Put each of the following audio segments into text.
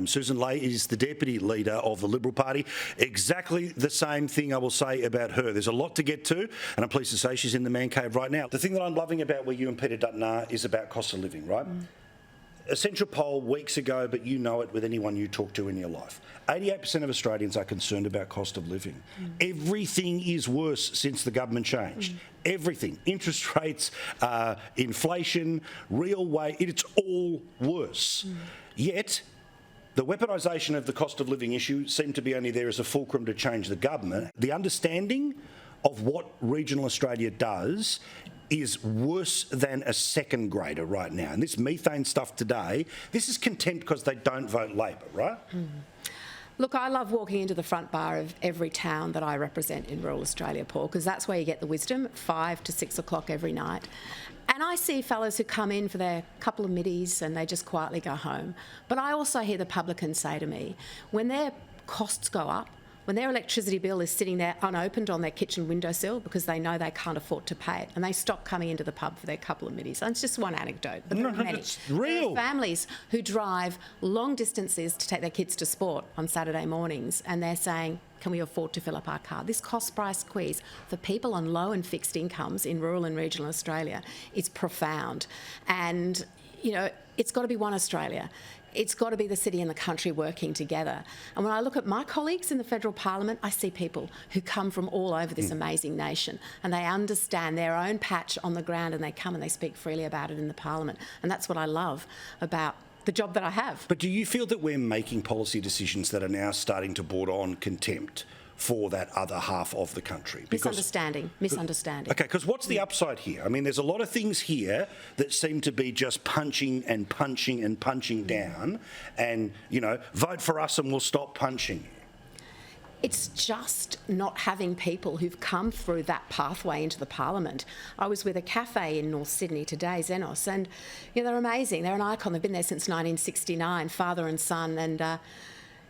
Sussan Ley is the Deputy Leader of the Liberal Party. Exactly the same thing I will say about her. There's a lot to get to, and I'm pleased to say she's in the man cave right now. The thing that I'm loving about where you and Peter Dutton are is about cost of living, right? A central poll weeks ago, but you know it with anyone you talk to in your life. 88% of Australians are concerned about cost of living. Everything is worse since the government changed. Everything. Interest rates, inflation, real wage, it's all worse. Yet, the weaponisation of the cost of living issue seemed to be only there as a fulcrum to change the government. The understanding of what regional Australia does is worse than a second grader right now. And this methane stuff today, this is contempt because they don't vote Labor, right? Look, I love walking into the front bar of every town that I represent in rural Australia, Paul, because that's where you get the wisdom, 5 to 6 o'clock every night. And I see fellas who come in for their couple of middies and they just quietly go home. But I also hear the publicans say to me, when their costs go up, when their electricity bill is sitting there unopened on their kitchen windowsill because they know they can't afford to pay it, and they stop coming into the pub for their couple of middies. And it's just one anecdote, but there are many. It's real. There are families who drive long distances to take their kids to sport on Saturday mornings, and they're saying, can we afford to fill up our car? This cost price squeeze for people on low and fixed incomes in rural and regional Australia is profound. And, you know, it's got to be one Australia. It's got to be the city and the country working together. And when I look at my colleagues in the federal parliament, I see people who come from all over this amazing nation, and they understand their own patch on the ground, and they come and they speak freely about it in the parliament. And that's what I love about the job that I have. But do you feel that we're making policy decisions that are now starting to border on contempt for that other half of the country? Misunderstanding. Okay, because what's the upside here? I mean, there's a lot of things here that seem to be just punching and punching and punching down and, you know, vote for us and we'll stop punching. It's just not having people who've come through that pathway into the parliament. I was with a cafe in North Sydney today, Xenos, and you know, they're amazing. They're an icon. They've been there since 1969, father and son. And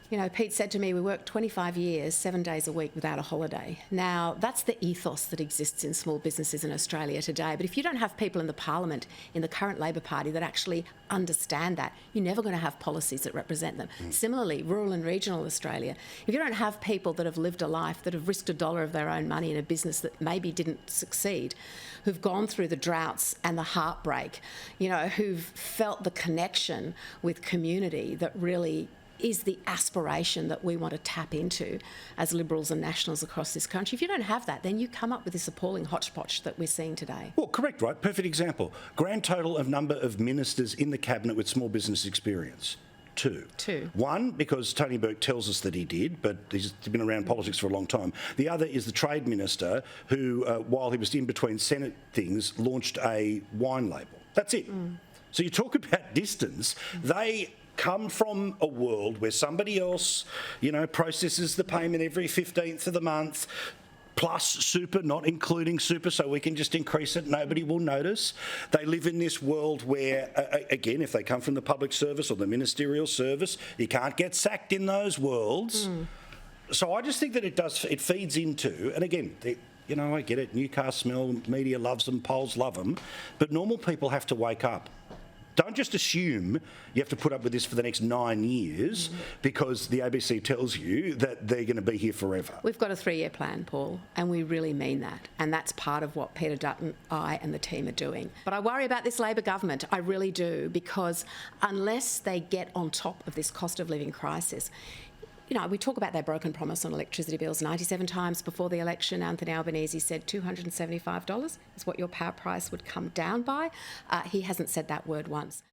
you know, Pete said to me, we work 25 years, 7 days a week without a holiday. Now, that's the ethos that exists in small businesses in Australia today. But if you don't have people in the parliament, in the current Labor Party, that actually understand that, you're never going to have policies that represent them. Similarly, rural and regional Australia, if you don't have people that have lived a life, that have risked $1 of their own money in a business that maybe didn't succeed, who've gone through the droughts and the heartbreak, you know, who've felt the connection with community that really is the aspiration that we want to tap into as Liberals and Nationals across this country. If you don't have that, then you come up with this appalling hodgepodge that we're seeing today. Well, correct, right? Perfect example. Grand total of number of ministers in the cabinet with small business experience. Two. One, because Tony Burke tells us that he did, but he's been around politics for a long time. The other is the Trade Minister who, while he was in between Senate things, launched a wine label. That's it. So you talk about distance. They come from a world where somebody else, you know, processes the payment every 15th of the month, plus super, not including super, so we can just increase it, nobody will notice. They live in this world where, again, if they come from the public service or the ministerial service, you can't get sacked in those worlds. So I just think that it feeds into, and again, you know, I get it, Newcastle smell, media loves them, polls love them, but normal people have to wake up. Don't just assume you have to put up with this for the next 9 years because the ABC tells you that they're going to be here forever. We've got a 3-year plan, Paul, and we really mean that. And that's part of what Peter Dutton, I and the team are doing. But I worry about this Labor government, I really do, because unless they get on top of this cost of living crisis, you know, we talk about their broken promise on electricity bills. 97 times before the election, Anthony Albanese said $275 is what your power price would come down by. He hasn't said that word once.